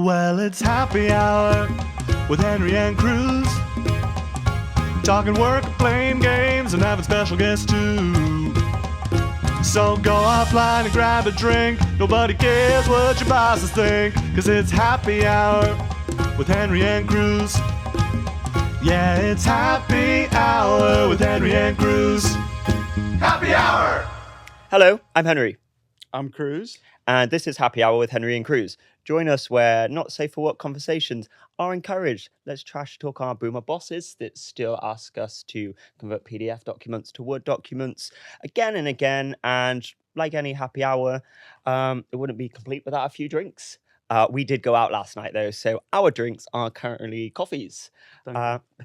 Well, it's happy hour with Henry and Cruz. Talking work, playing games, and having special guests too. So go offline and grab a drink. Nobody cares what your bosses think, 'cause it's happy hour with Henry and Cruz. Yeah, it's happy hour with Henry and Cruz. Happy hour! Hello, I'm Henry. I'm Cruz. And this is Happy Hour with Henry and Cruz. Join us where not safe for work conversations are encouraged. Let's trash talk our boomer bosses that still ask us to convert PDF documents to Word documents again and again. And like any happy hour, it wouldn't be complete without a few drinks. We did go out last night though, so our drinks are currently coffees.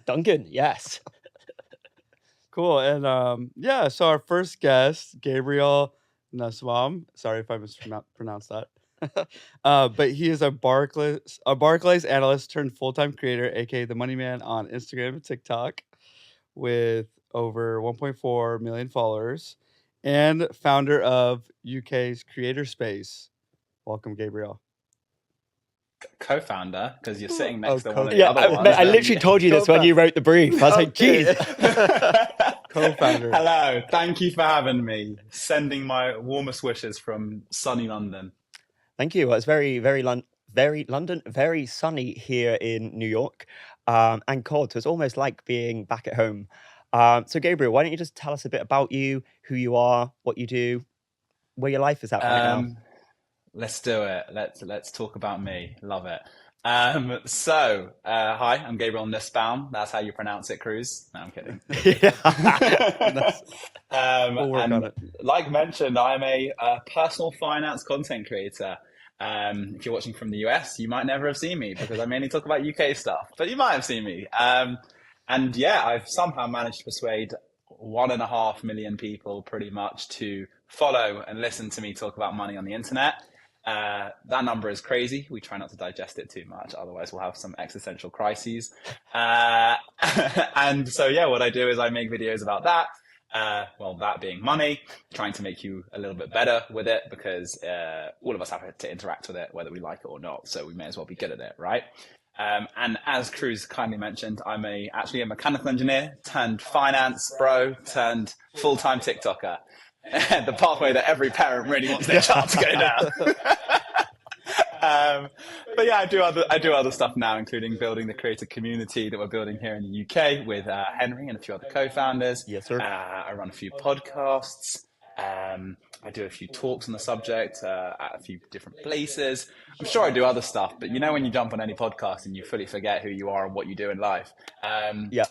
Duncan, yes. Cool. And so our first guest, Gabriel Nussbaum. Sorry if I mispronounced that. But he is a Barclays analyst turned full-time creator, aka the Money Man, on Instagram and TikTok, with over 1.4 million followers, and founder of UK's Creator Space. Welcome, Gabriel. Co-founder, because you're sitting next to one of the Yeah, other ones. I literally told you this when you wrote the brief. I was like, geez. Co-founder. Hello, thank you for having me. Sending my warmest wishes from sunny London. Thank you. Well, it's very London, very sunny here in New York, and cold. So it's almost like being back at home. So Gabriel, why don't you just tell us a bit about you, who you are, what you do, where your life is at right now? Let's do it. Let's talk about me. Love it. Hi, I'm Gabriel Nussbaum. That's how you pronounce it, Cruz. No, I'm kidding. We'll work on it. Like mentioned, I'm a personal finance content creator. If you're watching from the US, you might never have seen me because I mainly talk about UK stuff, but you might have seen me. And yeah, I've somehow managed to persuade 1.5 million people pretty much to follow and listen to me talk about money on the internet. That number is crazy. We try not to digest it too much, otherwise we'll have some existential crises. And so yeah, what I do is I make videos about that. That being money, trying to make you a little bit better with it, because all of us have to interact with it, whether we like it or not. So we may as well be good at it, right? And as Cruz kindly mentioned, I'm actually a mechanical engineer turned finance bro turned full-time TikToker. The pathway that every parent really wants their child to go down. But yeah, I do other stuff now, including building the creator community that we're building here in the UK with Henry and a few other co-founders. Yes, sir. I run a few podcasts. I do a few talks on the subject at a few different places. I'm sure I do other stuff, but you know when you jump on any podcast and you fully forget who you are and what you do in life.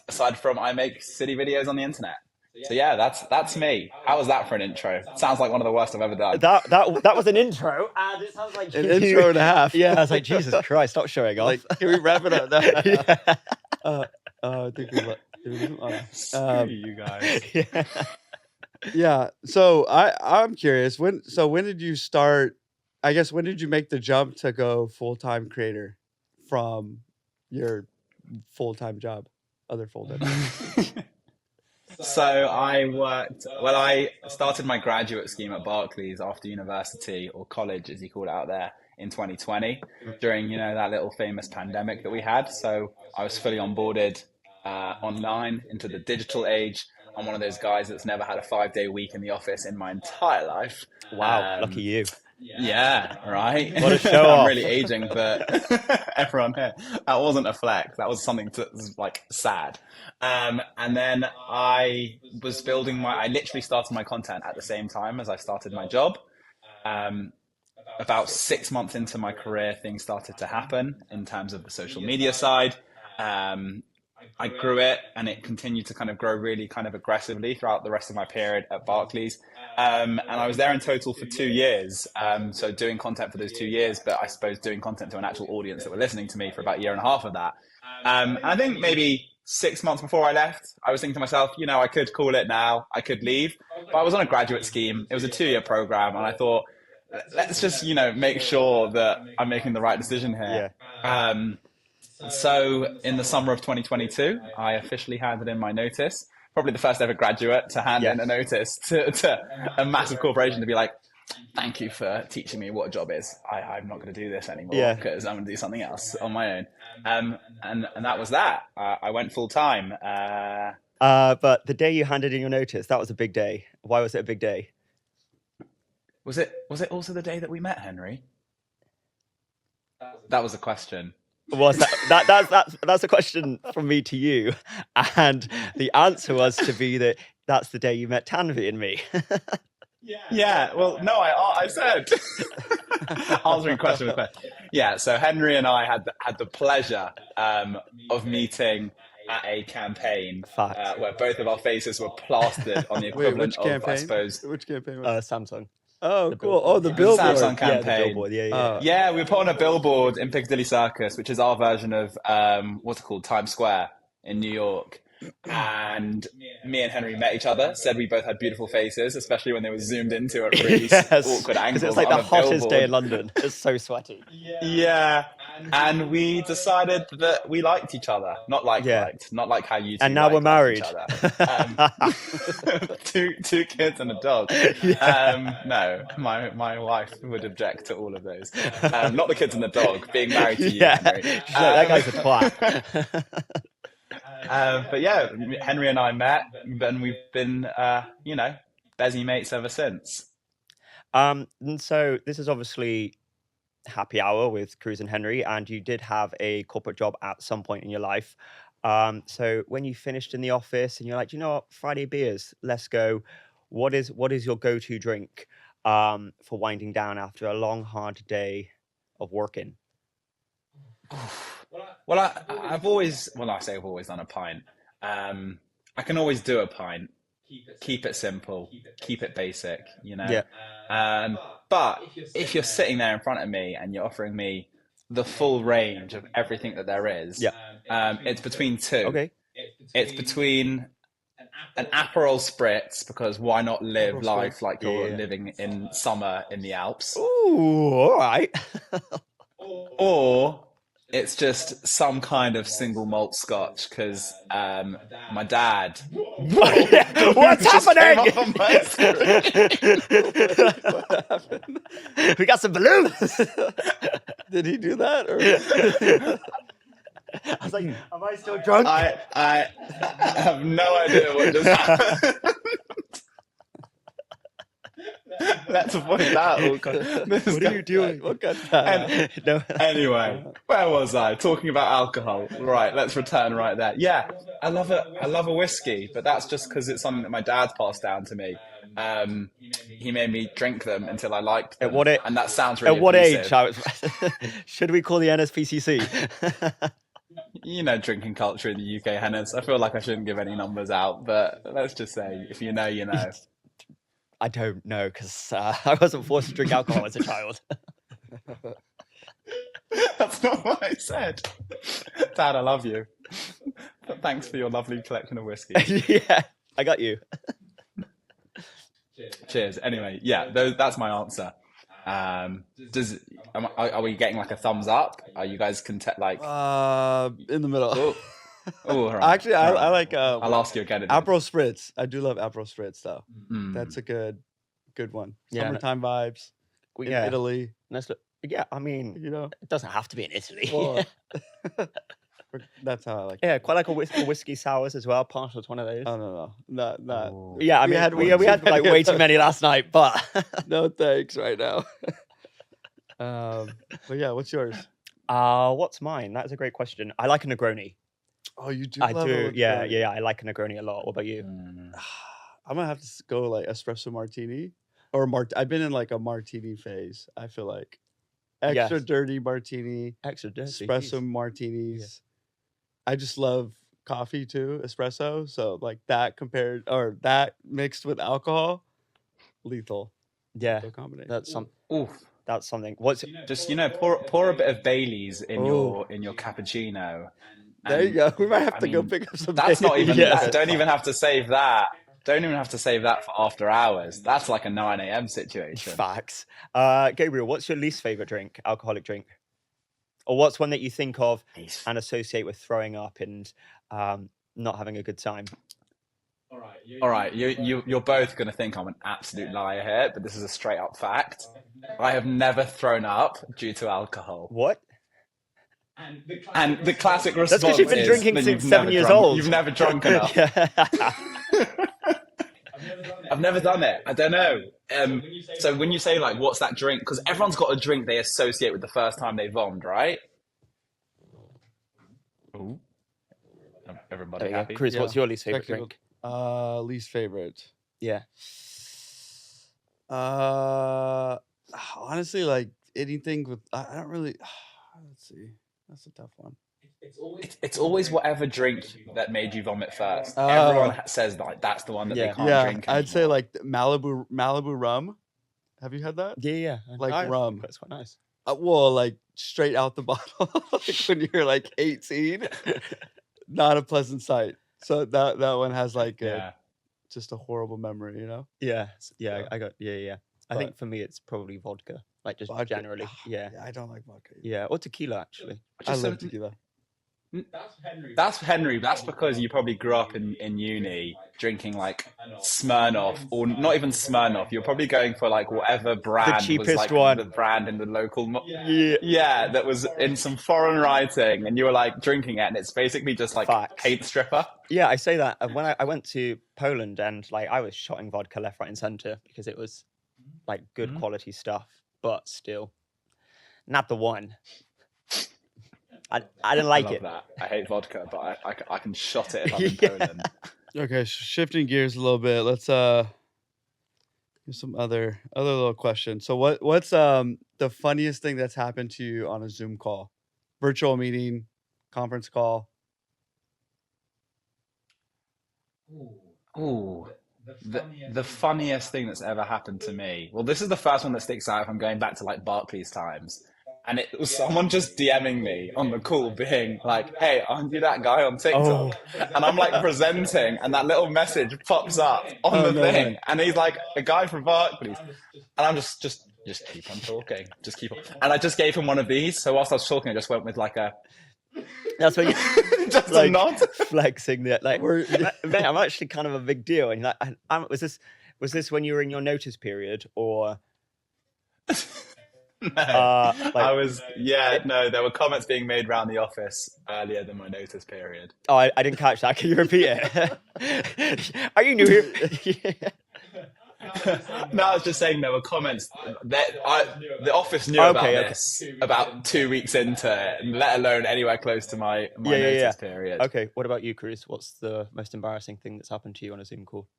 Aside from I make silly videos on the internet. So yeah, that's me. How was that for an intro? Sounds like one of the worst I've ever done. That was an intro, and it sounds like An intro and a half. Yeah, I was like, Jesus Christ, stop showing off. Like, can we wrap it up now? Yeah. I think we Screw you guys. Yeah. Yeah. So I'm curious. When did you start? I guess when did you make the jump to go full-time creator from your full-time job, other full-time job? So I started my graduate scheme at Barclays after university, or college as you call it out there, in 2020 during, that little famous pandemic that we had. So I was fully onboarded online into the digital age. I'm one of those guys that's never had a 5-day week in the office in my entire life. Wow, lucky you. Yeah, right. What a show off. I'm really aging, but everyone here, that wasn't a flex. That was something that was like sad. And then I literally started my content at the same time as I started my job. About 6 months into my career, things started to happen in terms of the social media side. I grew it, and it continued to kind of grow really kind of aggressively throughout the rest of my period at Barclays. And I was there in total for 2 years. So doing content for those 2 years, but I suppose doing content to an actual audience that were listening to me for about 1.5 years of that. And I think maybe 6 months before I left, I was thinking to myself, I could call it now, I could leave. But I was on a graduate scheme. It was a 2-year program. And I thought, let's just, make sure that I'm making the right decision here. Yeah. So in the summer of 2022, I officially handed in my notice. Probably the first ever graduate to hand in a notice to a massive corporation to be like, thank you for teaching me what a job is. I'm not going to do this anymore Yeah. because I'm going to do something else on my own. And that was that. I went full time. But the day you handed in your notice, that was a big day. Why was it a big day? Was it also the day that we met, Henry? That was a question. Was that's a question from me to you, and the answer was to be that that's the day you met Tanvi and me. Yeah, well, no, I said answering question with question. Yeah, so Henry and I had the pleasure of meeting at a campaign where both of our faces were plastered on the Wait, equivalent which of, campaign? I suppose, Which campaign was Samsung. Oh, the cool. billboard. Oh, the the billboard. Samsung Yeah, campaign. the billboard. Yeah. Yeah, we were put on a billboard in Piccadilly Circus, which is our version of what's it called, Times Square in New York. And me and Henry met each other, said we both had beautiful faces, especially when they were zoomed into at really awkward angles. Because it's like on the a hottest day in billboard. London. It's so sweaty. Yeah, and we decided that we liked each other. Not like how you two And now we're married. each other. Two kids and a dog. No, my wife would object to all of those. Not the kids and the dog, being married to you, Henry. She's like, that guy's a twat. But yeah, Henry and I met, and we've been, Bezzy mates ever since. And so this is obviously happy hour with Cruz and Henry, and you did have a corporate job at some point in your life. So when you finished in the office and you're like, you know what, Friday beers, let's go. What is your go-to drink for winding down after a long, hard day of working? Well, I've always done a pint. I can always do a pint. Keep it simple. Keep it basic. Yeah. But if you're sitting there in front of me and you're offering me the full range of everything that there is, it's between two. Okay. It's between an Aperol Spritz, because why not live life like you're living in summer in the Alps? Ooh, all right. Or it's just some kind of single malt scotch, because my dad. What's happening? What happened? We got some balloons. Did he do that? Or? I was like, am I still drunk? I have no idea what just happened. Let's avoid that. What are you doing? What got that? No. Anyway, where was I? Talking about alcohol. Right, let's return right there. Yeah, I love a whiskey, but that's just because it's something that my dad passed down to me. He made me drink them until I liked them. And that sounds really At what abusive. age? Should we call the NSPCC? Drinking culture in the UK, Hennes. I feel like I shouldn't give any numbers out, but let's just say, if you know, you know. I don't know, because I wasn't forced to drink alcohol as a child. That's not what I said. Dad, I love you. But thanks for your lovely collection of whiskey. Yeah, I got you. Cheers. Anyway, yeah, that's my answer. Are we getting like a thumbs up? Are you guys in the middle. Oh, Actually, I like. I'll ask you again. Aperol Spritz. I do love Aperol Spritz, though. That's a good one. Yeah. Summertime vibes in Italy. Yeah, I mean, it doesn't have to be in Italy. Well, that's how I like it. Yeah, quite like a whiskey sours as well. Partial to one of those. Oh, no. Not. Yeah, I mean, we had like way too many last night, but no thanks right now. But yeah, what's yours? What's mine? That's a great question. I like a Negroni. Oh, you do? I do. Yeah. I like a Negroni a lot. What about you? I'm gonna have to go like espresso martini or I've been in like a martini phase. I feel like extra dirty martini, extra dirty espresso martinis. I just love coffee too, espresso. So like that that mixed with alcohol, lethal. Yeah, combination. That's something. What's just pour a bit of Bailey's in your cappuccino. There you go. We might have to go pick up some. That's not even. Don't even have to save that. Don't even have to save that for after hours. That's like a 9 a.m. situation. Facts. Gabriel, what's your least favorite drink, alcoholic drink? Or what's one that you think of and associate with throwing up and not having a good time? All right, All right, you're both going to think I'm an absolute liar here, but this is a straight up fact. I have never thrown up due to alcohol. What? And the classic That's response because you've been is drinking that since you've 7 never years drunk- old. You've never drunk enough. Yeah. I've never done it. I don't know. So when you say like, what's that drink? Because everyone's got a drink they associate with the first time they vommed, right? Ooh. Everybody There you go. happy? Cruz, what's Yeah. your least favorite Technical- drink? Least favorite. Yeah. Honestly, like anything with I don't really. Let's see. That's a tough one. It's always whatever drink that made you vomit first. Oh. Everyone says like that's the one that they Yeah. can't Yeah, drink I'd say anymore. like Malibu rum. Have you had that? Yeah. Like I've- rum. That's quite nice. Well, like straight out the bottle, like when you're like 18. Not a pleasant sight. So that one has like Yeah. just a horrible memory, you know. Yeah. Yeah. I got. Yeah. I But- think for me, it's probably vodka. Like just Vodka. generally. Yeah. I don't like vodka. Yeah. Or tequila, actually. I Just love some- tequila. That's Henry. That's because you probably grew up in uni drinking like Smirnoff, or not even Smirnoff. You're probably going for like whatever brand was cheapest like one. the brand in the local. Yeah. Yeah, that was in some foreign writing, and you were like drinking it, and it's basically just like Facts. paint stripper. Yeah, I say that when I went to Poland and like I was shotting vodka left, right, and center because it was like good quality stuff, but still not the one. I didn't I like love it. that. I hate vodka, but I can shot it if I'm in Yeah. Poland. Okay, shifting gears a little bit. Let's here's some other little questions. So what's the funniest thing that's happened to you on a Zoom call, virtual meeting, conference call? Ooh. The funniest thing that's ever happened to me. Well, this is the first one that sticks out if I'm going back to like Barclays times. And it was someone just DMing me on the call being like, hey, aren't you that guy on TikTok? And I'm like presenting and that little message pops up on the thing. And he's like, a guy from Barclays. And I'm just keep on talking. Just keep on. And I just gave him one of these. So whilst I was talking, I just went with like a, That's when you just like a nod. flexing that. Like, mate, I'm actually kind of a big deal. And like, was this when you were in your notice period or? No, like- no, there were comments being made around the office earlier than my notice period. Oh, I didn't catch that. Can you repeat it? Are you new here? No, I was just saying there were comments that the office knew about this about 2 weeks into it, and let alone anywhere close to my notice period. Okay, what about you, Cruz? What's the most embarrassing thing that's happened to you on a Zoom call?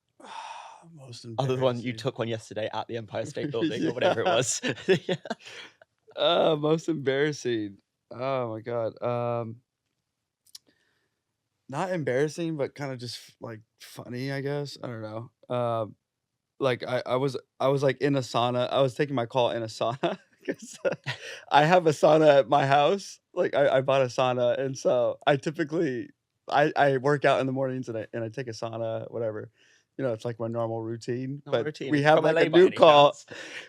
Most Other than one you embarrassing. took one yesterday at the Empire State Building Yeah. or whatever it was. Yeah. Most embarrassing. Oh my god. Not embarrassing, but kind of just like funny, I guess. I don't know. Like I was like in a sauna. I was taking my call in a sauna because I have a sauna at my house. Like I bought a sauna, and so I typically I work out in the mornings and I take a sauna, whatever. You know, it's like my normal routine. Normal But routine. we have From like LA a by new any call. chance?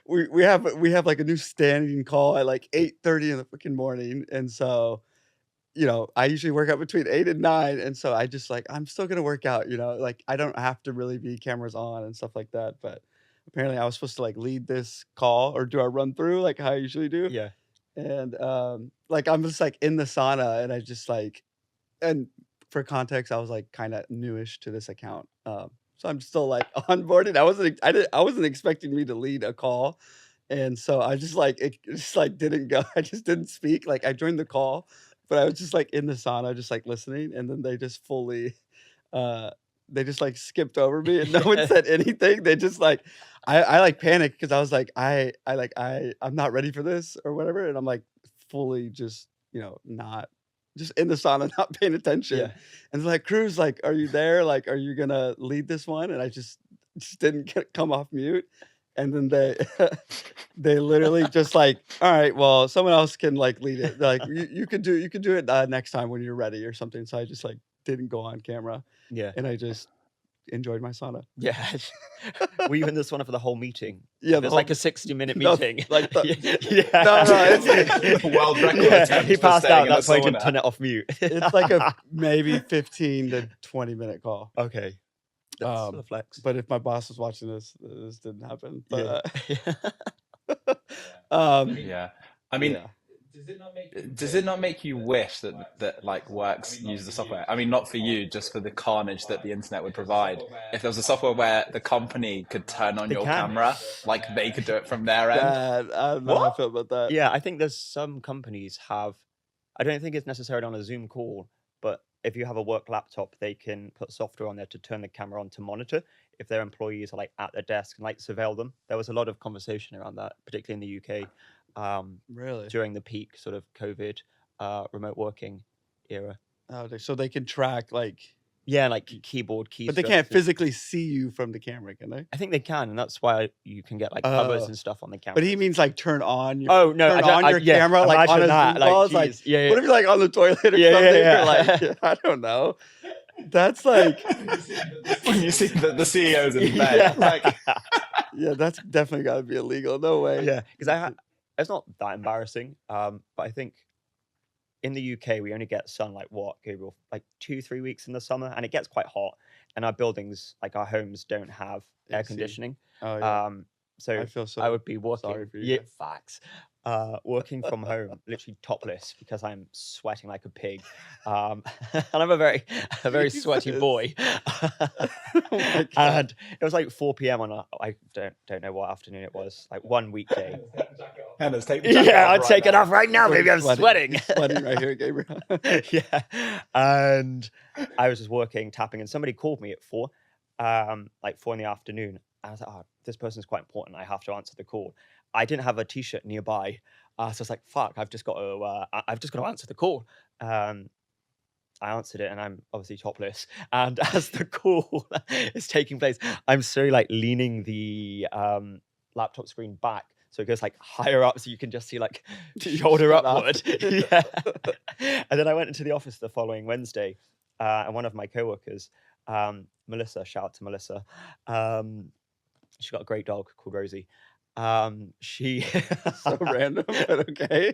We have like a new standing call at like 8:30 in the freaking morning, and so you know I usually work out between 8 and 9, and so I just like I'm still gonna work out. You know, like I don't have to really be cameras on and stuff like that. But apparently I was supposed to like lead this call or do a run through like how I usually do. Yeah. And like I'm just like in the sauna, and I just like, and for context, I was like kind of newish to this account. So I'm still like onboarded. I wasn't expecting me to lead a call. And so I just like it just like didn't go. I just didn't speak. Like I joined the call, but I was just like in the sauna, just like listening. And then they just fully they just like skipped over me and no one said anything. They just like I like panicked because I was like, I'm not ready for this or whatever. And I'm like fully just, you know, not just in the sauna, not paying attention. Yeah. And they're like, Cruz, like, are you there? Like, are you gonna lead this one? And I just didn't come off mute. And then they literally just like, all right, well, someone else can like lead it. They're like you could do it next time when you're ready or something. So I just like didn't go on camera Yeah. and I just enjoyed my sauna. Yeah. Were you in this one for the whole meeting? Yeah, It was like a 60-minute No, meeting. like the- yeah. No, it's The world record Yeah, attempt he for passed staying out. in the That's why he didn't sauna. turn it off mute. it's like a maybe 15 to 20 minute call. Okay. That's a flex. But if my boss was watching this didn't happen. But Yeah. I mean, does it not make you wish that like works use the software? I mean, not for you, just for the carnage that the internet would provide. If there was a software where the company could turn on your camera, like they could do it from their end. I don't know how I feel about that. Yeah, I think there's some companies have. I don't think it's necessarily on a Zoom call, but if you have a work laptop, they can put software on there to turn the camera on to monitor if their employees are like at their desk and like surveil them. There was a lot of conversation around that, particularly in the UK. Really? During the peak sort of COVID remote working era. Oh, so they can track like keyboard keys. But they can't physically see you from the camera, can they? I think they can, and that's why you can get like covers and stuff on the camera. But he means like turn on your camera like on a Zoom call. What if you're like on the toilet or something? You're like, I don't know. That's like when you see the CEOs in bed. Like, yeah, that's definitely got to be illegal. No way. Yeah, because it's not that embarrassing. But I think in the UK we only get sun like what, Gabriel, like 2-3 weeks in the summer, and it gets quite hot. And our buildings, like our homes, don't have air conditioning. Oh yeah. So I would be working. Sorry for you. Yeah, facts. Working from home, literally topless because I'm sweating like a pig, and I'm a very sweaty boy. And it was like 4 p.m. on I don't know what afternoon it was, like one weekday. Hannah's take I'd take it off right now, baby. I'm sweating. Sweating right here, Gabriel. Yeah, and I was just working, tapping, and somebody called me at 4, like 4 in the afternoon. I was like, oh, this person's quite important. I have to answer the call. I didn't have a T-shirt nearby, so I was like, "Fuck! I've just got to answer the call." I answered it, and I'm obviously topless. And as the call is taking place, I'm slowly like leaning the laptop screen back, so it goes like higher up, so you can just see like shoulder upward. Yeah. And then I went into the office the following Wednesday, and one of my coworkers, Melissa, shout out to Melissa. She's got a great dog called Rosie. She so random, but okay.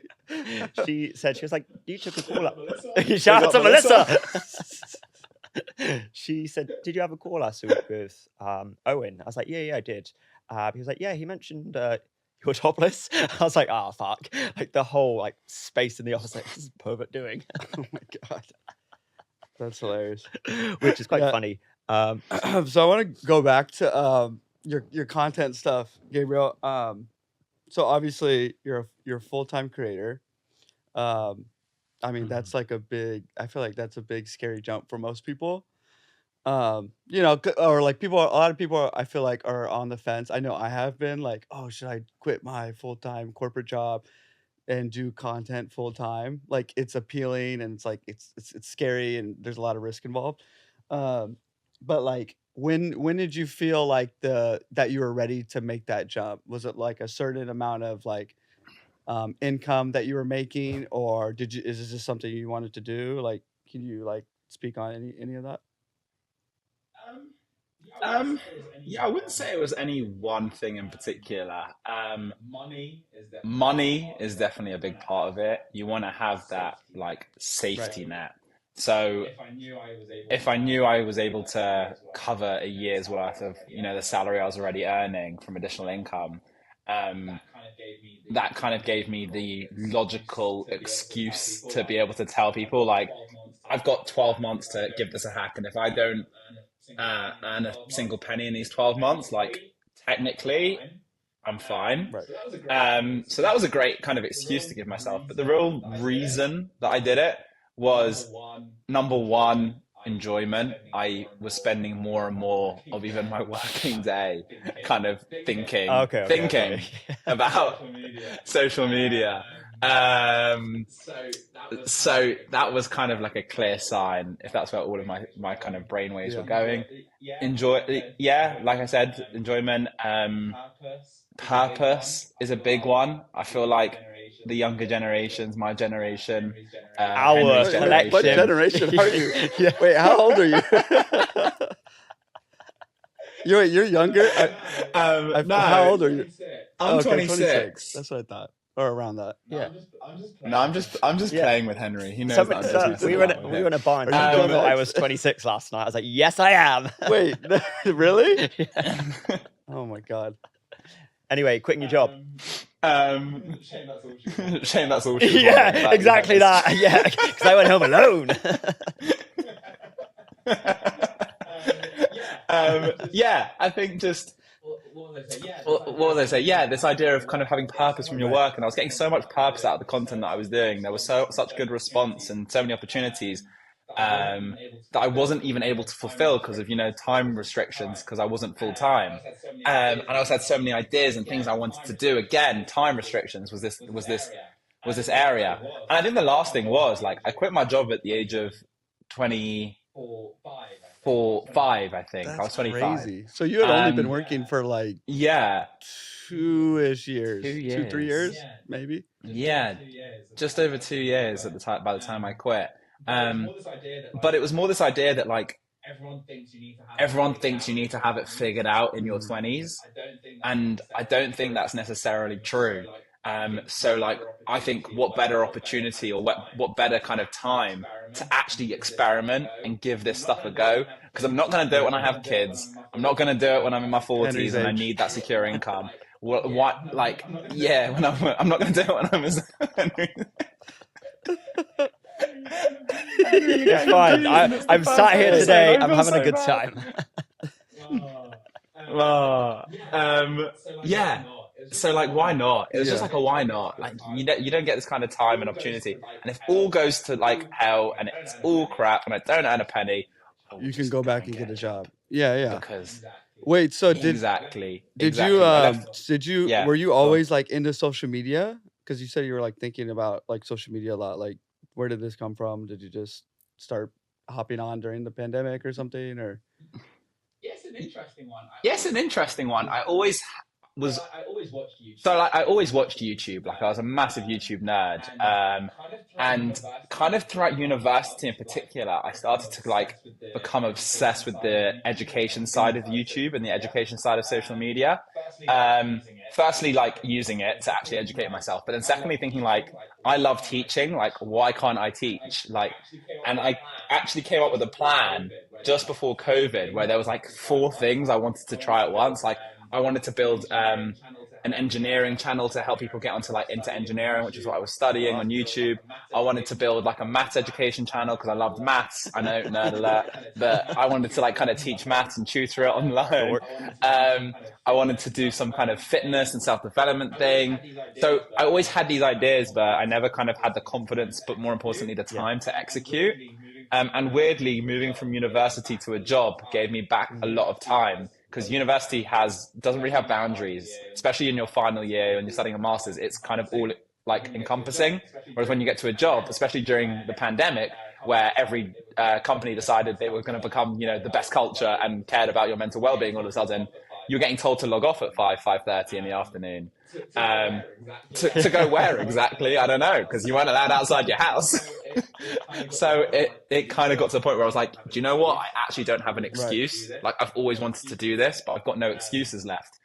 She said, she was like, you took a call up. Shout out to Melissa. She said, did you have a call last week with Owen? I was like, yeah, I did. He was like, yeah, he mentioned you were topless. I was like, oh fuck. Like the whole like space in the office, like, this is pervert doing. Oh my god. That's hilarious. Which is quite funny. So I want to go back to your content stuff, Gabriel. So obviously you're a full-time creator. I mean, that's like I feel like that's a big scary jump for most people. You know, or like a lot of people I feel like are on the fence. I know I have been like, oh, should I quit my full-time corporate job and do content full-time? Like it's appealing and it's like it's scary and there's a lot of risk involved. But like when did you feel like that you were ready to make that jump? Was it like a certain amount of like income that you were making, or is this just something you wanted to do? Like, can you like speak on any of that? Yeah, I wouldn't say it was any one thing in particular. Money is definitely a big part of it. You want to have that like safety net. So if I knew I was able to cover a year's worth of, the salary I was already earning from additional income, that kind of gave me the logical excuse to be able to tell people, like, I've got 12 months to give this a hack, and if I don't earn a single penny in these 12 months, like, technically I'm fine. Right. So that was a great kind of excuse to give myself. But the real reason that I did it was, number one, enjoyment. I was spending more and more of even my working day kind of thinking about social media. So that was kind of like a clear sign, if that's where all of my kind of brainwaves were going. Like I said, enjoyment. Purpose is a big one. I feel like the younger generations, my generation, our generation. What generation are you? Yeah. Wait, how old are you? You're younger? No, how old are you? I'm 26. That's what I thought. or around that. Yeah. No, I'm just Yeah. playing with Henry. He knows that I'm just we messing around with were him. in a bar and Are you someone Gen thought I X? was 26 last night. I was like, yes, I am. Wait, really? Yeah. Oh my god. Anyway, quitting your job. Shame that's all she was Yeah, wondering about, exactly you know. that. Yeah, because I went home alone. Yeah, I think just what was I say? Yeah, this idea of kind of having purpose from your work, and I was getting so much purpose out of the content that I was doing. There was such good response and so many opportunities that I wasn't even able to fulfill because of time restrictions because I wasn't full time. And I also had so many ideas and things I wanted to do. Again, time restrictions was this area. And I think the last thing was like I quit my job at the age of 5. I think I was 25. Crazy. So you had only been working for like Yeah, 2-ish years, 2 years. 2-3 years, maybe. Yeah, just over 2 years at the time. By the time I quit, but it was more this idea that like everyone thinks you need to have it figured out in your 20s, and I don't think that's necessarily true. So like I think what better opportunity or what better kind of time to actually experiment and give this stuff a go, because I'm not going to do it when I have kids. I'm not going to do it when I'm in my 40s and I need that secure income. What like yeah, when I'm not going to do it when I'm It's fine. I'm sat here today. I'm having a good time. Yeah. So like, why not? It was just like a why not? Like you don't get this kind of time and opportunity, and if all goes to like hell and it's all crap and I don't earn a penny, You can go back and get a job. Yeah. because Wait, so did exactly. you I left- were you always like into social media? Because you said you were like thinking about like social media a lot. Like, where did this come from? Did you just start hopping on during the pandemic or something? Or Yes, an interesting one. I always was. So like, I always watched YouTube. Like I was a massive YouTube nerd. And kind of throughout university in particular, I started to like become obsessed with the education side of YouTube and the education side of social media. Firstly, like using it to actually educate myself, but then secondly, thinking like, I love teaching. Like, why can't I teach? Like, and I actually came up with a plan just before COVID where there was like 4 things I wanted to try at once. Like, I wanted to build an engineering channel to help people get into engineering, which is what I was studying on YouTube. I wanted to build like a maths education channel because I loved maths. I know, nerd alert, but I wanted to like kind of teach maths and tutor it online. I wanted to do some kind of fitness and self-development thing. So I always had these ideas, but I never kind of had the confidence, but more importantly, the time to execute. And weirdly, moving from university to a job gave me back a lot of time, because university doesn't really have boundaries, especially in your final year when you're studying a master's. It's kind of all like encompassing. Whereas when you get to a job, especially during the pandemic, where every company decided they were going to become, the best culture and cared about your mental well-being, all of a sudden, you're getting told to log off at 5:30 in the afternoon. To go where exactly? I don't know, because you weren't allowed outside your house. So it kind of got to the point where I was like, do you know what? I actually don't have an excuse. Like, I've always wanted to do this, but I've got no excuses left.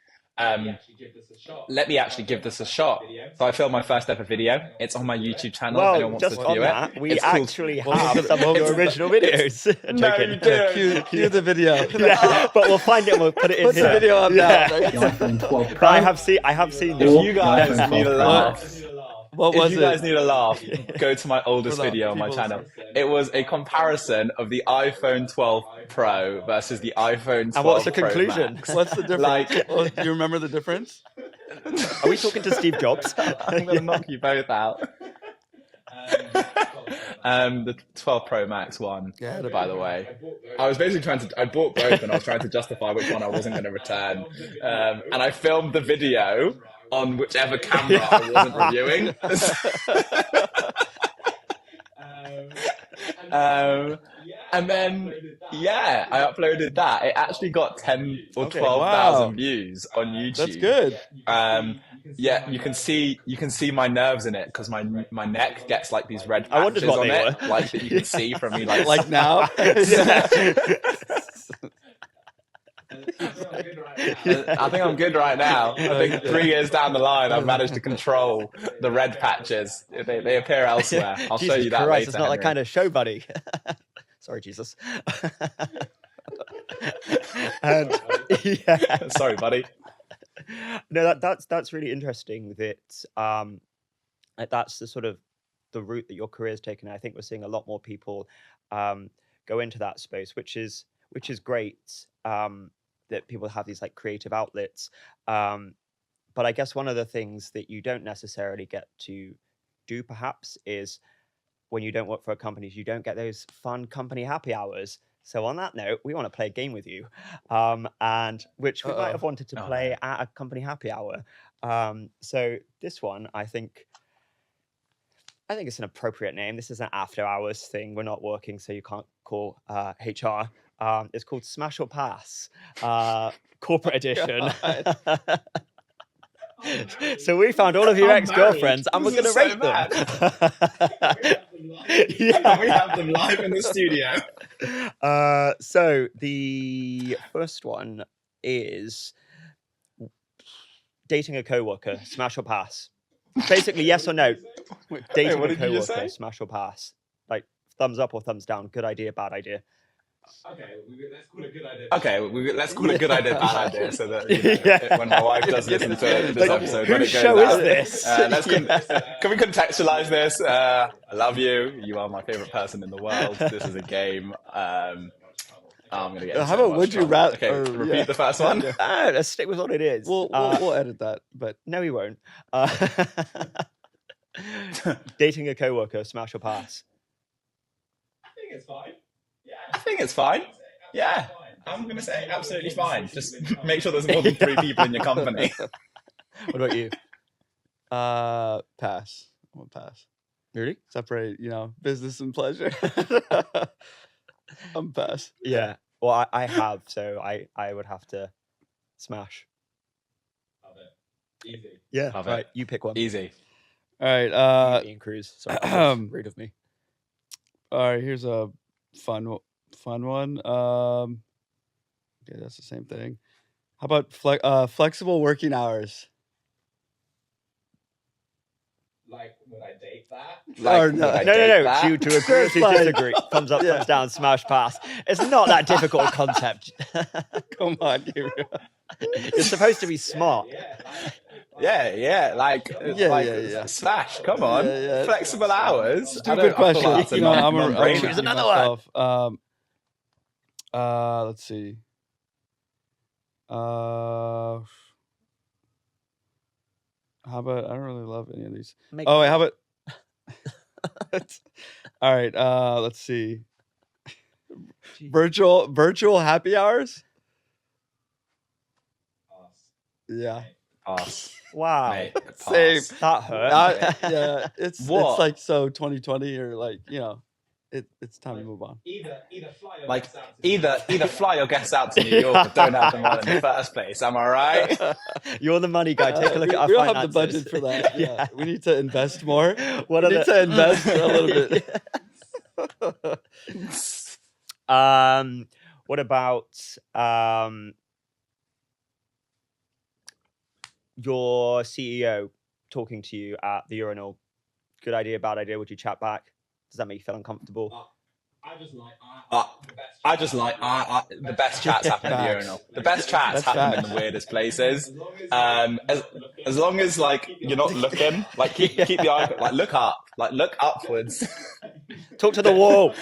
Let me actually give this a shot. So I filmed my first ever video. It's on my YouTube channel. If anyone Well, wants just to on view that, it. we It's called- actually have some of your original videos. I'm No, joking. you do. cue the video. Yeah, but we'll find it and we'll put it in Put here. the video up Yeah. now. The iPhone 12 But Pro. I have seen this. If you guys iPhone need a 12 Pro. laugh, What if was you it? guys need a laugh, go to my oldest For the video on my people's- channel. It was a comparison of the iPhone 12 Pro versus the iPhone 12 And what's the Pro conclusion? Max. What's the difference? Like- Do you remember the difference? Are we talking to Steve Jobs? I'm going to knock you both out. The 12 Pro Max one, Yeah, by the way. I was basically I bought both and I was trying to justify which one I wasn't going to return. And I filmed the video on whichever camera I wasn't reviewing. And then, I uploaded that. It actually got 10 or Okay, 12,000 wow. views on YouTube. That's good. You can see my nerves in it because my neck gets like these red I wondered patches what on they it, were. like that you can see from me, like Like now? I think I'm good right now. I think 3 years down the line, I've managed to control the red patches. They appear elsewhere. I'll show Jesus you that Christ, later. it's not that Henry. kind of show, buddy. Sorry, Jesus. And, yeah. Sorry, buddy. No, that's really interesting. That's the sort of the route that your career's taken. I think we're seeing a lot more people go into that space, which is great. That people have these like creative outlets. But I guess one of the things that you don't necessarily get to do, perhaps, is when you don't work for companies, you don't get those fun company happy hours. So on that note, we want to play a game with you, and which we might have wanted to play at a company happy hour. So this one, I think it's an appropriate name. This is an after hours thing. We're not working, so you can't call HR. It's called Smash or Pass, corporate edition. So we found all of your ex-girlfriends and we're going to rate them. Yeah, we have them live in the studio. So the first one is dating a coworker, smash or pass. Basically, yes or no. Dating what a did you just coworker, say? smash or pass. Like thumbs up or thumbs down. Good idea, bad idea. Okay, let's call it a good idea. Okay, let's call it a good idea, bad idea, so that when my wife does listen to this Like, episode, when it whose goes show out, is this? Can we contextualize this? I love you. You are my favorite person in the world. This is a game. I'm gonna get. How about would you rather? Okay, repeat the first one. Let's stick with what it is. We'll edit that, but No, we won't. Dating a coworker, smash or pass. I think it's fine. Yeah. I think it's fine. Yeah, I'm gonna say absolutely fine. Just make sure there's more than 3 people in your company. What about you? pass. I'm gonna pass. Really? Separate, business and pleasure. I'm pass. Yeah. Well, I have, so I would have to smash. Love it. Easy. Yeah. Love Right. it. You pick one. Easy. All right. Ian Cruz. Sorry, that was rude of me. All right. Here's a fun one. Yeah, that's the same thing. How about flexible working hours? Like, would I date that? Or would no. I No. date that? To agree, to Fine. disagree. Thumbs up, thumbs down, smash, pass. It's not that difficult a concept. Come on, Gabriel. You're supposed to be smart. Yeah. Yeah. Slash, come on. Yeah. Flexible hours. Stupid question. I'm non-brainer. Choose another one. Let's see. How about, I don't really love any of these. Oh wait, how about all right, let's see. Virtual happy hours? Yeah. Pass. Wow. Mate, Same. pass. That hurt. Yeah, it's What? like so 2020 or like, it's time to move on. Either fly or Like get out to either fly your guests out to New York, but don't have them on in the first place. Am I right? You're the money guy. Take a look we, at our we don't finances. have the budget for that. Yeah. We need to invest more. What We are need to invest a little bit. What about your CEO talking to you at the urinal? Good idea, bad idea? Would you chat back? Does that make you feel uncomfortable? I just like The best chats happen in the urinal. The best chats That's happen in facts. the weirdest places. As long as like you're not looking, like keep the eye, like look up, like look upwards. Talk to the wall.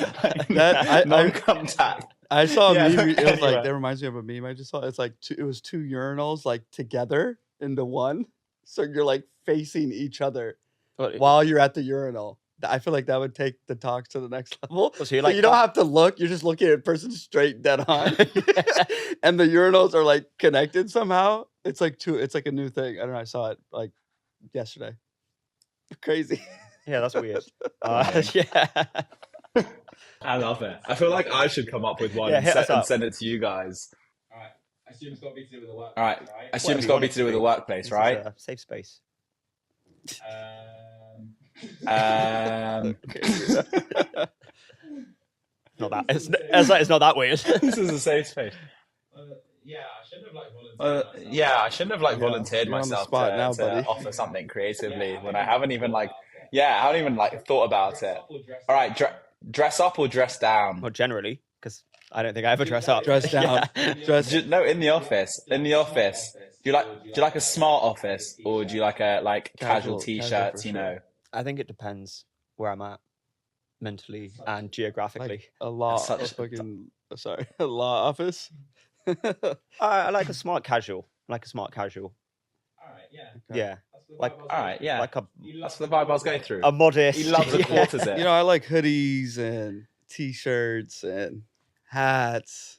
Non-contact. I saw a Yeah, meme. It was anyway. like, that reminds me of a meme I just saw. It's like it was 2 urinals like together into one. So you're like facing each other while you're at the urinal. I feel like that would take the talks to the next level. So So you're like, you don't have to look. You're just looking at a person straight dead on. And the urinals are like connected somehow. It's like a new thing. I don't know. I saw it like yesterday. Crazy. Yeah, that's weird. Yeah. I love it. I feel like I should come up with one Yeah, and, hit us up. send it to you guys. Alright. I assume it's got to be to do with the work. All right. I Right? assume it's you got to want be it to do with to the be. workplace, This is right? a safe space. Not that. It's not that weird. This is a safe space. Yeah, Yeah, I shouldn't have like Yeah, volunteered you're on the myself spot now, to buddy. offer something creatively when I haven't even like, yeah, I haven't even like thought about it. All right, dress up or dress down? Well, generally, because I don't think I ever dress up. Dress down. Yeah. Dress. No, in the office. In the office. Do you like a smart office or do you like a casual Casual t-shirts? for You sure. know, I think it depends where I'm at mentally and geographically. Like a law, Such- a law office. I like a smart casual. I like a smart casual. All right, yeah. Yeah. Like, all right, yeah, like that's the vibe I was going through. a modest. He loves the yeah. quarters it. You know, I like hoodies and t-shirts and hats.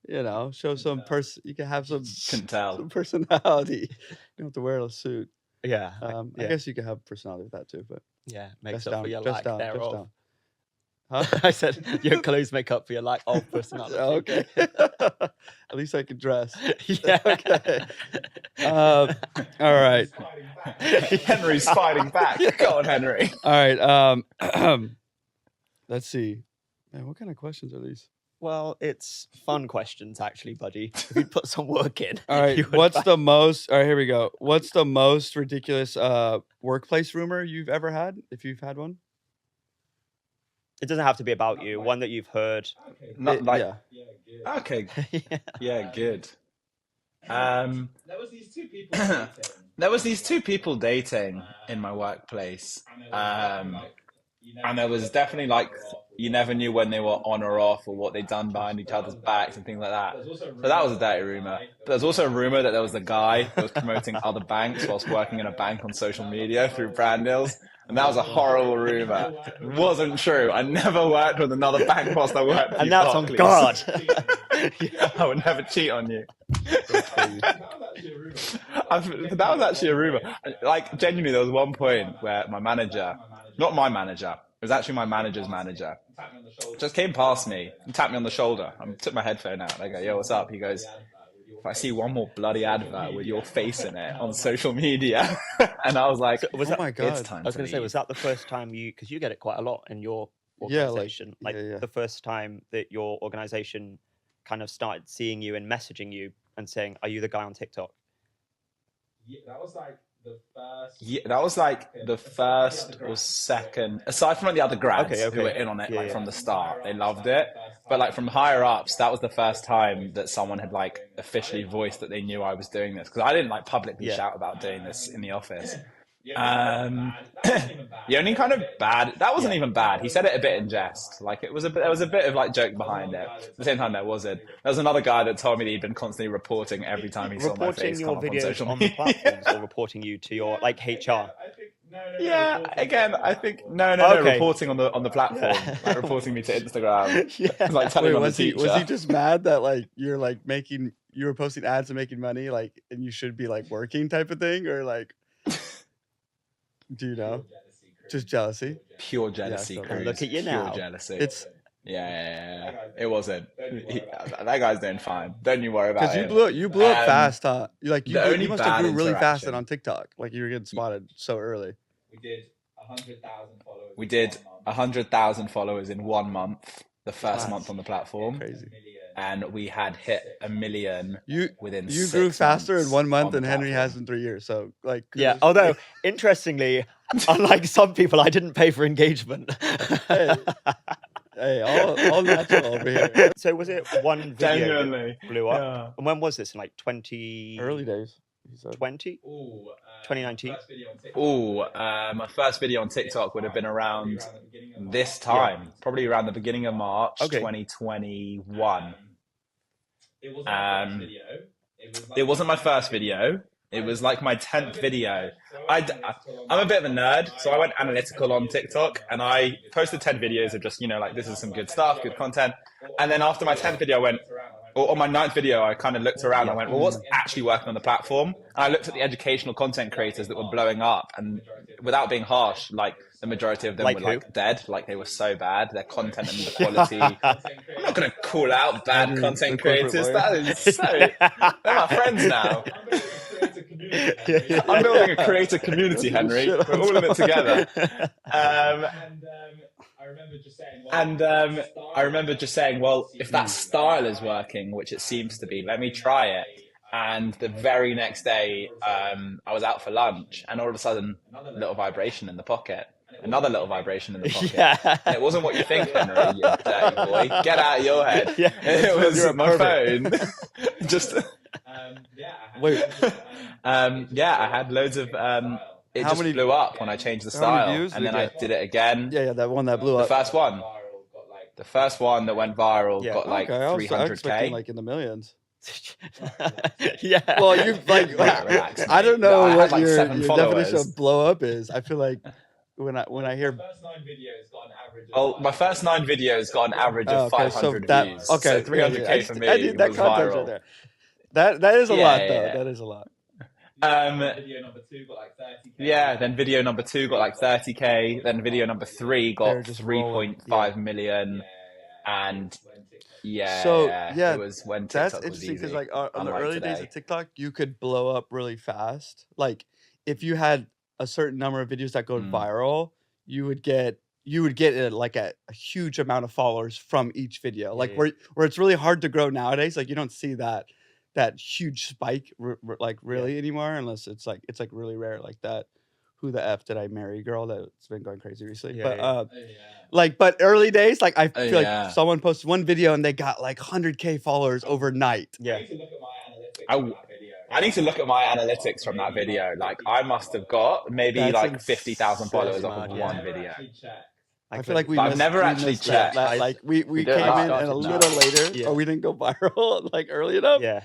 You know, show some You can have some Couldn't tell. personality. You don't have to wear a suit. Yeah. I yeah. guess you can have personality with that too. But Yeah. Makes dress up for down. your Dress lack down. Dress thereof. down. Huh? I said your clothes make up for your lack of personality. Okay. At least I can dress. yeah. Okay. All right. Henry's fighting back. Go on, Henry. All right. Let's see. Man, what kind of questions are these? Well, it's fun questions, actually, buddy. If you put some work in. All right. you would What's find- the most? All right. Here we go. What's the most ridiculous workplace rumor you've ever had? If you've had one. It doesn't have to be about you. One that you've heard. Not like Yeah. Yeah, good. okay, yeah. yeah, good. There was these two people dating, There was these two people dating in my workplace, and there was definitely like you never knew when they were on or off or what they'd done behind each other's backs and things like that. So that was a dirty rumor. But there's also a rumor that there was a guy that was promoting other banks whilst working in a bank on social media through brand deals. And that was a horrible rumor. It wasn't true. I never worked with another bank whilst I worked with And that's on Barclays. God. I would never cheat on you. That was actually a rumor. Like, genuinely, there was one point where my manager, not my manager, it was actually my manager's manager, just came past me and tapped me on the shoulder. I took my headphone out. I go, yo, what's up? He goes, if I see one more bloody advert with your face in it on social media. And I was like, So was Oh that, my it's god. time I was to going to say, leave. was that the first time because you get it quite a lot in your Yeah, like- organization, yeah. the first time that your organization kind of started seeing you and messaging you and saying, are you the guy on TikTok? Yeah, that was like the first. Yeah, that was like the first or second, aside from like the other grads Okay. who were in on it Yeah. from the start. They loved it. But like from higher ups, that was the first time that someone had like officially voiced that they knew I was doing this. Because I didn't like publicly Yeah. shout about doing this in the office. That wasn't even bad. The only kind of bad, that wasn't even bad. He said it a bit in jest. Like there was a bit of like joke behind it. At the same time, there wasn't. There was another guy that told me that he'd been constantly reporting every time he saw my Reporting face your come up on videos social on the media. platforms or reporting you to your like HR? I think no. Yeah, again, I think no, Okay. reporting on the platform, like reporting me to Instagram, yeah. like telling Wait, on the was he teacher. just mad that like you were posting ads and making money, like, and you should be like working type of thing, or like, do you know? Just jealousy. Pure jealousy, so Cruz. look at you Pure now. jealousy. It's yeah. It wasn't. That guy's doing fine. Don't you worry about because it. you blew up Um, fast, huh? You the only must have bad grew really fast interaction- and on TikTok. Like you were getting spotted so early. We did 100,000 followers. We did 100,000 followers in 1 month, the first Nice. month on the platform, Crazy. and we had hit 1 million You within. you 6 grew faster in months 1 month on the than Henry platform. has in 3 years. So like Yeah. Although, interestingly, unlike some people, I didn't pay for engagement. Hey, all natural over here. So was it one video Genuinely. that blew up? Yeah. And when was this? In like 2020? Early days. He said. 2019? My first video on TikTok would have been around this time, probably around the beginning of March, Okay. 2021. It wasn't my first Um, video. It wasn't my first video. It was like my 10th video. I'm a bit of a nerd, so I went analytical on TikTok and I posted 10 videos of just, like this is some good stuff, good content. And then after my 10th video, or on my 9th video, I kind of looked around and I went, well, what's actually working on the platform? And I looked at the educational content creators that were blowing up, and without being harsh, like the majority of them Like were who? like dead, like they were so bad, their content and the quality. I'm not going to call out bad Henry, content the corporate creators. lawyer. That is so, they're my friends now. I'm building a creator community, Henry. Shit We're on all in it top. together. I remember just saying, well, if that style is working, which it seems to be, let me try it. And the very next day, I was out for lunch, and all of a sudden, little vibration in the pocket. Another little vibration in the pocket. Yeah. And it wasn't what you think, Henry, you dirty boy. Get out of your head. Yeah. It was You're a my pervert. phone. Just, Wait. yeah, I had loads of, it How just many- blew up when I changed the how many style. views And did then it I get? did it again. Yeah, that one that blew The up. first one. The first one that went viral Yeah. got like Okay, I was 300K. expecting like in the millions. Yeah. Well, you like Relax, I don't mate. know I had what like your 7 definition followers. of blow up is. I feel like when I hear First 9 videos got an average. Well, my first 9 videos got an average of okay, so 500 that views. okay, So 300K yeah, for I me need that was context viral. right there. That is a Yeah, lot yeah, though. yeah. That is a lot. Video number 2 got like 30K. Yeah, then video number 2 got like 30K. Then video number 3 They're got just rolling. 3.5 million. And yeah, So, yeah, yeah, it was when That's TikTok was interesting because easy. like on the unlike early days today. of TikTok, you could blow up really fast. Like if you had a certain number of videos that go viral, you would get like a huge amount of followers from each video. Like Yeah. where it's really hard to grow nowadays. Like you don't see that huge spike like really anymore unless it's like really rare like that. Who the F did I marry girl that's been going crazy recently. Yeah, But yeah. like but early days, like I feel yeah. like someone posted one video and they got like 100K followers overnight. Yeah. I need to look at my analytics I- for that video. I need to look at my analytics from that video. Like I must have got maybe That's like 50,000 followers insane, off of man, one yeah. video. Actually checked. I feel like we But I've missed, never we actually missed that. checked. Like we We came did. in I and a started little now. later, Yeah. or we didn't go viral like early enough, Yeah.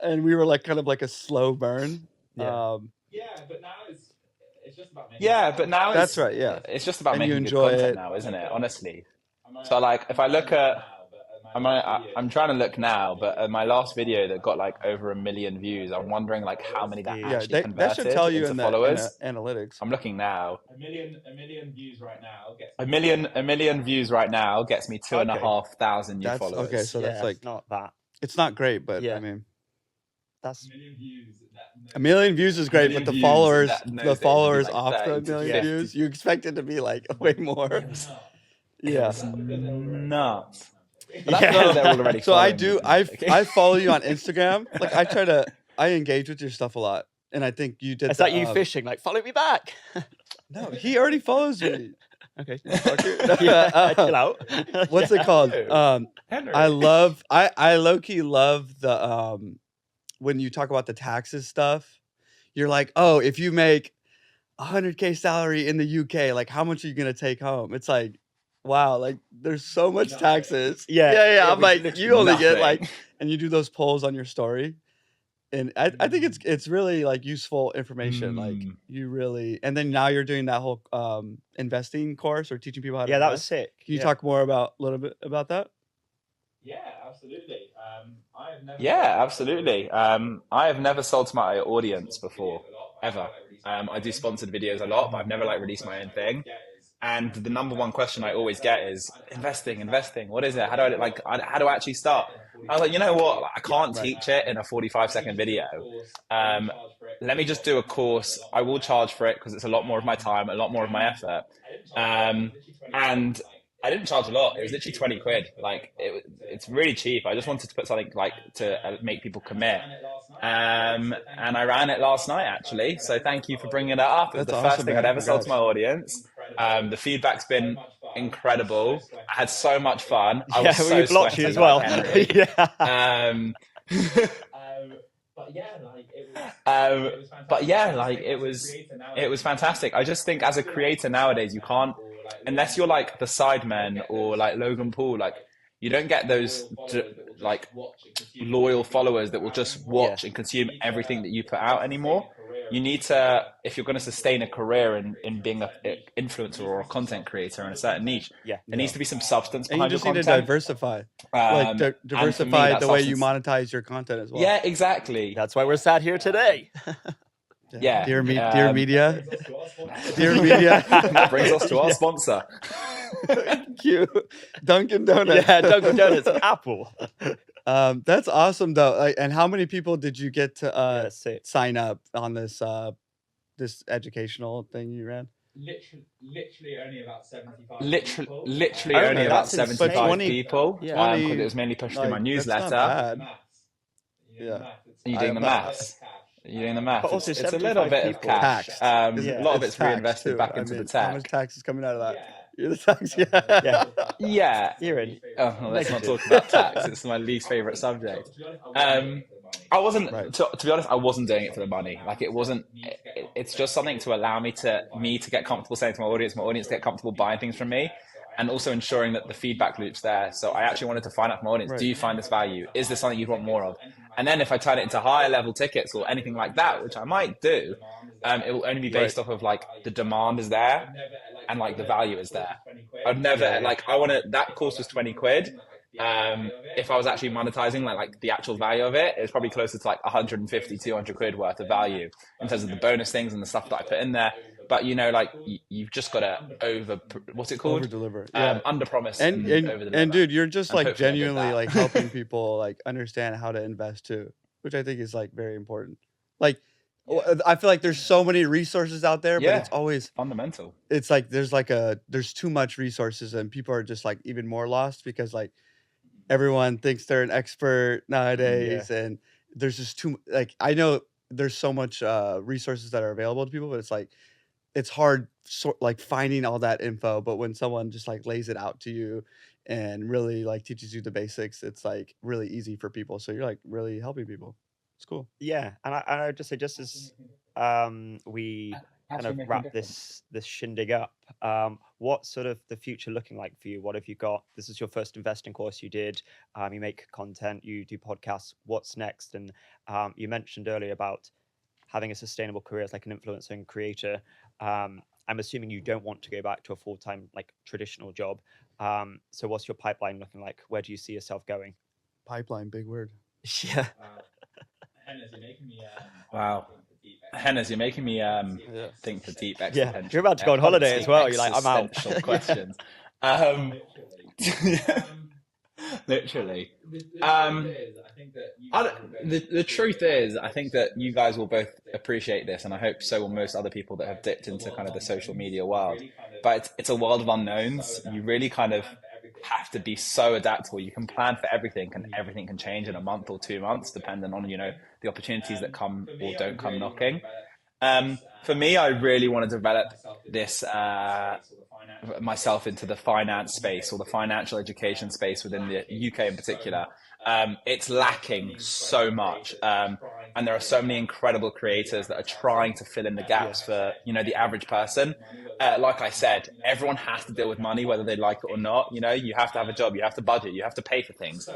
and we were like kind of like a slow burn. Yeah. Yeah, but now it's just about making. Yeah, but now That's it's right. Yeah, it's just about And you making good enjoy content it. now, isn't it? Honestly. So like if I look at I'm trying to look now, but my last video that got like over 1 million views, I'm wondering like how many that Yeah, yeah. actually That converted should tell you into in the followers. analytics. I'm looking now. a million views right now gets A million views right now gets me 2,500 new That's followers. okay. So that's Yeah, like it's not that. it's not great, but Yeah. I mean, That's a million views. a million views is great, but million the views, followers, that- the those days followers would be like off the 30 to million 50. views, you expect it to be like way more. Yeah. It's nuts. But Yeah. that's because they're already So I following do. me. I follow you on Instagram. Like I engage with your stuff a lot, and I think you did. it's like you fishing. Like follow me back. No, he already follows me. Okay. Fucker. Yeah, chill out. What's Yeah. it called? Henry. I love. I low key love the when you talk about the taxes stuff. You're like, oh, if you make 100K salary in the UK, like how much are you gonna take home? It's like, wow, like there's so much taxes. Yeah, yeah. yeah, I'm we like, literally you only get nothing. like, and you do those polls on your story, and I think it's really like useful information. Like Mm. you really, and then now you're doing that whole investing course or teaching people how to. Yeah, that was invest. sick. Can you Yeah. talk more about a little bit about that? Yeah, absolutely. I have never. Yeah, absolutely. I have never sold to my audience before, ever. I do sponsored videos a lot, but I've never like released my own thing. And the number one question I always get is investing. What is it? How do I actually start? I was like, you know what? I can't teach it in a 45-second video. Let me just do a course. I will charge for it because it's a lot more of my time, a lot more of my effort. And I didn't charge a lot. It was literally 20 quid. Like it's really cheap. I just wanted to put something like to make people commit. And I ran it last night actually. So thank you for bringing that up. It was That's the first awesome, thing man. I'd ever sold to my Congrats. audience. The feedback's been incredible. I had so much fun. I Yeah, was so we blocked you sweaty as well. like Henry. Yeah. But yeah, like it was. But yeah, like it was fantastic. I just think as a creator nowadays, you can't, unless you're like the Sidemen or like Logan Paul, like you don't get those like loyal followers that will just watch and consume everything that you put out anymore. You need to, if you're going to sustain a career in being an influencer or a content creator in a certain niche, Yeah. there needs to be some substance And you behind just your need to content. diversify, And for me, diversify that the way you substance- monetize your content as well. Yeah, exactly. That's why we're sat here today. Yeah. Dear Um, media, dear media. That brings us to our sponsor. Thank you, Dunkin' Donuts. Yeah, Dunkin' Donuts, Apple. That's awesome though. Like, and how many people did you get to Yeah, sick. sign up on this this educational thing you ran? Literally only about 75. Literally Oh, only no, about that's insane. 75 But 20 people. Yeah. Because it was mainly pushed through my Like, that's not newsletter. bad. Yeah. Are you I doing am the not. maths? You're doing the math. But also It's a little 75 bit of people. cash. Taxed. A Yeah. lot of it's taxed reinvested too. back I into mean, the how much tech. tax is coming out of that? Yeah, the tax. Yeah. Yeah. Yeah. You're in. Oh, well, let's not Negative. talk about tax. It's my least favorite subject. I wasn't, Right. to be honest, I wasn't doing it for the money. Like it wasn't, it's just something to allow me to get comfortable saying to my audience to get comfortable buying things from me, and also ensuring that the feedback loop's there. So I actually wanted to find out from my audience, do you find this value? Is this something you'd want more of? And then if I turn it into higher level tickets or anything like that, which I might do, it will only be based off of like the demand is there and like the value is there. I'd never that course was 20 quid. If I was actually monetizing like the actual value of it, it's probably closer to like 150, 200 quid worth of value in terms of the bonus things and the stuff that I put in there. But like you've just got to what's it called? Over deliver. Yeah. Under promise And over deliver. and dude, you're just And like hopefully I did genuinely that. like helping people like understand how to invest too, which I think is like very important. Like I feel like there's so many resources out there, but Yeah. it's always Fundamental. it's like there's too much resources and people are just like even more lost because like everyone thinks they're an expert nowadays and there's just too like I know there's so much resources that are available to people, but it's like it's hard like finding all that info, but when someone just like lays it out to you and really like teaches you the basics, it's like really easy for people. So you're like really helping people. It's cool. Yeah, and I would just say, just as we kind of wrap this shindig up, what's sort of the future looking like for you? What have you got? This is your first investing course you did. You make content, you do podcasts. What's next? And you mentioned earlier about having a sustainable career as like an influencer and creator. I'm assuming you don't want to go back to a full-time like traditional job. So what's your pipeline looking like? Where do you see yourself going? Pipeline, big word. Yeah. Wow. Hennes, you're making me think for deep existential. Yeah, you're about to go on holiday as well. You're like, I'm out. Existential questions. Literally. The truth is, I think that you guys will both appreciate this, and I hope so will most other people that have dipped into kind of the social media world. But it's a world of unknowns. You really kind of have to be so adaptable. You can plan for everything, and everything can change in a month or 2 months, depending on the opportunities that come or don't come knocking. For me, I really want to develop this myself into the finance space or the financial education space within the UK in particular. It's lacking so much, and there are so many incredible creators that are trying to fill in the gaps for the average person. Like I said, everyone has to deal with money whether they like it or not. You have to have a job, you have to budget, you have to pay for things.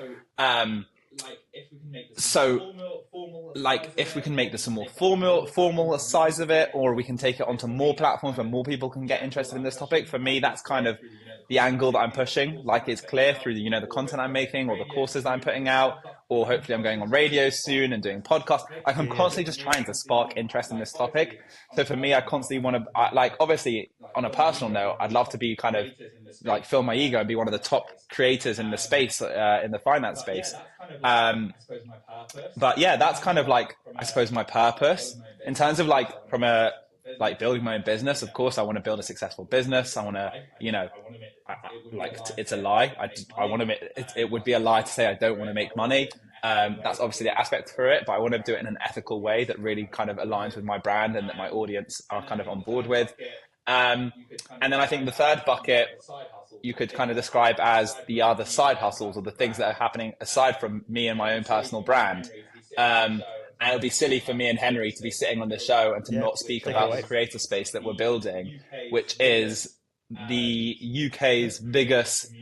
If we can make this a more formal size of it, or we can take it onto more platforms where more people can get interested in this topic. For me, that's kind of the angle that I'm pushing. Like it's clear through the content I'm making or the courses that I'm putting out, or hopefully I'm going on radio soon and doing podcasts. Like I'm constantly just trying to spark interest in this topic. So for me, I constantly want to obviously on a personal note, I'd love to be kind of like fill my ego and be one of the top creators in the space, in the finance space. But yeah, that's kind of like, I suppose, my purpose in terms of like from a building my own business. Of course, I want to build a successful business. I want to, it's a lie. I want to. It would be a lie to say I don't want to make money. That's obviously the aspect for it, but I want to do it in an ethical way that really kind of aligns with my brand and that my audience are kind of on board with. And then I think the third bucket you could kind of describe as the other side hustles or the things that are happening aside from me and my own personal brand. And it would be silly for me and Henry to be sitting on the show and to not speak about the creator space that we're building, which is the UK's biggest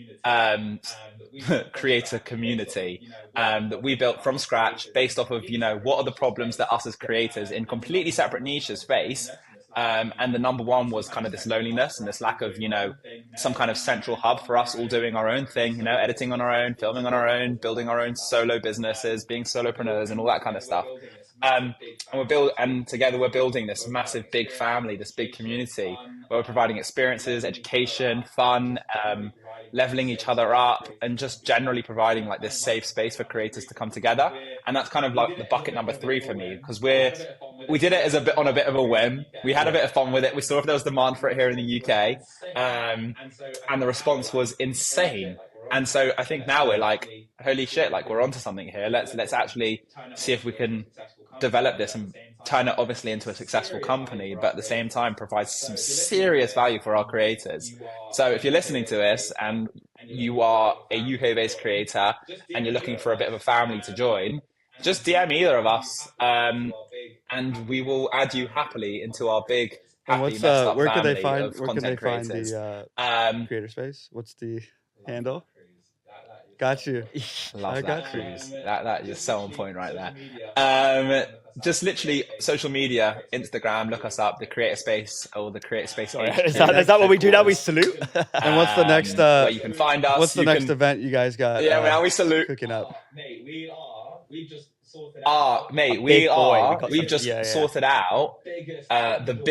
creator community that we built from scratch based off of, what are the problems that us as creators in completely separate niches face. And the number one was kind of this loneliness and this lack of, some kind of central hub for us all doing our own thing, editing on our own, filming on our own, building our own solo businesses, being solopreneurs and all that kind of stuff. And together we're building this massive, big family, this big community where we're providing experiences, education, fun, leveling each other up, and just generally providing like this safe space for creators to come together. And that's kind of like the bucket number 3 for me, because we did it on a bit of a whim. We had a bit of fun with it. We saw if there was demand for it here in the UK, and the response was insane. And so I think now we're like, holy shit, like we're onto something here. Let's actually see if we can develop this and turn it obviously into a successful company, but at the same time provide some serious value for our creators. So if you're listening to this and you are a UK-based creator and you're looking for a bit of a family to join, just DM either of us, and we will add you happily into our big, happy, messed up where can they family find of where can they content find creators. the creator space? What's the handle? Got you. Love I that, got you. Cruz. That is so on point right there. Just literally social media, Instagram, look us up, the Creator Space or the Creator Space. Sorry, HQ. is that what we do now? We salute. And what's the next? Where you can find us. What's the next event you guys got? Yeah, now we salute. Cooking up. Mate, we've just sorted out. Mate, we've just sorted out the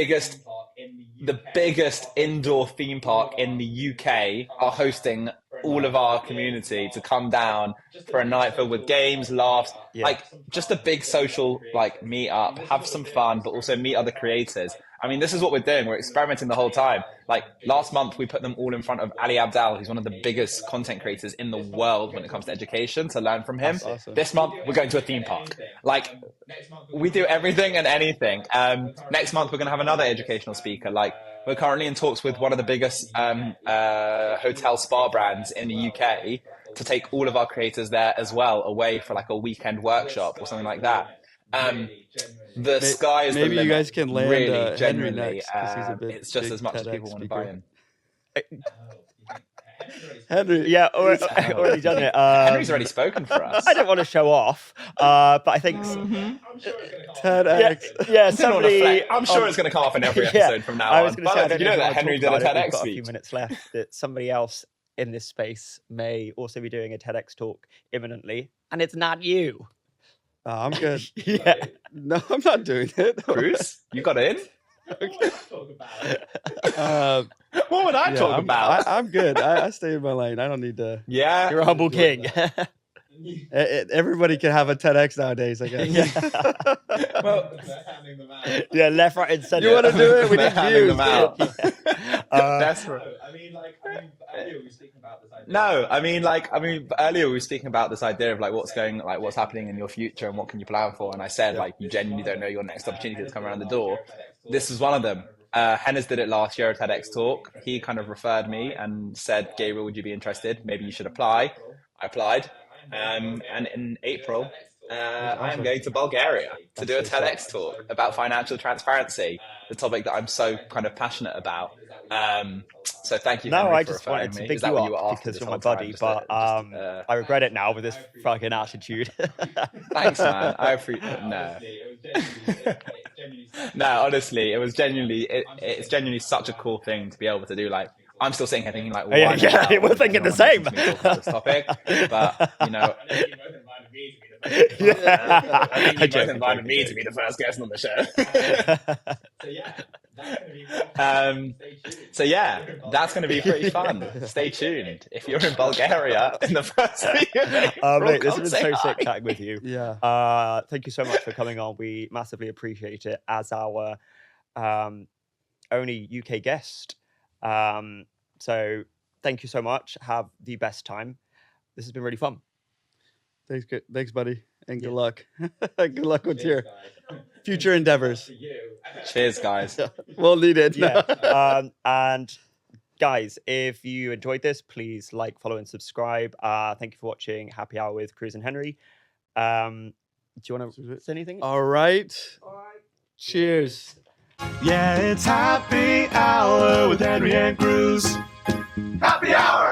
biggest indoor theme park in the UK are hosting all of our community to come down for a night filled with games, laughs, like just a big social like meet up, have some fun, but also meet other creators. I mean, this is what we're doing. We're experimenting the whole time. Like last month, we put them all in front of Ali Abdal, who's one of the biggest content creators in the world when it comes to education, to learn from him. Awesome. This month, we're going to a theme park. Like, we do everything and anything. Next month, we're going to have another educational speaker. Like, we're currently in talks with one of the biggest hotel spa brands in the UK to take all of our creators there as well, away for like a weekend workshop or something like that. The sky is the maybe limit. you guys can land really, Henry genuinely. next, 'cause he's a big, it's just big as much as TEDx people want to speaker. buy in. Henry, Yeah, already done it. Henry's already spoken for us. I don't want to show off, but I think TEDx. somebody. I'm sure it's going to come up in every Yeah, episode from now I on. was going to say, I But don't you know if that wanna Henry talk did a about it. We've TEDx got a few speech. minutes left. That somebody else in this space may also be doing a TEDx talk imminently, and it's not you. Oh, I'm good. Yeah. No, I'm not doing it. Bruce, you got in? Talk about it. What would I talk about? I'm good. I stay in my lane. I don't need to. Yeah. You're a humble king. Everybody can have a TEDx nowadays, I guess. Well, Handing them out. Yeah, left, right, and center. You want to do it? We need Handing views. them out. That's Desperate. earlier we were speaking about this idea. No, I mean, earlier we were speaking about this idea of like what's happening in your future and what can you plan for. And I said, like, you genuinely don't know your next opportunity that's coming around the door. This is one of them. Hennes did it last year at TEDx Talk. He kind of referred me and said, Gabriel, would you be interested? Maybe you should apply. I applied. And in April, I am going to Bulgaria to do a TEDx talk about financial transparency, the topic that I'm so kind of passionate about. So thank you. No, Henry, I for just referring wanted to me. pick Is that you what you were up after because this you're my whole time? buddy, Just but I regret it now with this fucking attitude. Thanks, man. I appreciate. No. No, honestly, it was genuinely. It's genuinely such a cool thing to be able to do. Like, I'm still sitting here thinking, like, Yeah, why the hell we're would thinking the anyone same. listen to me talk about this topic, but you know, Yeah. I think you both joke, invited I me joke. to be the first guest on the show. So yeah, that's gonna be So yeah, that's going to be pretty fun. Stay tuned. If you're in Bulgaria in the first week of April, Mate, this come has say been so sick hi. chatting with you. Yeah. Thank you so much for coming on. We massively appreciate it as our only UK guest. So thank you so much. Have the best time. This has been really fun. Thanks, buddy, and good luck. Good luck with your future endeavors. Cheers, guys. We'll need it. Yeah. And guys, if you enjoyed this, please like, follow, and subscribe. Thank you for watching Happy Hour with Cruz and Henry. Do you want to say anything? All right. Cheers. Yeah, it's happy hour with Henry and Cruz. Happy hour!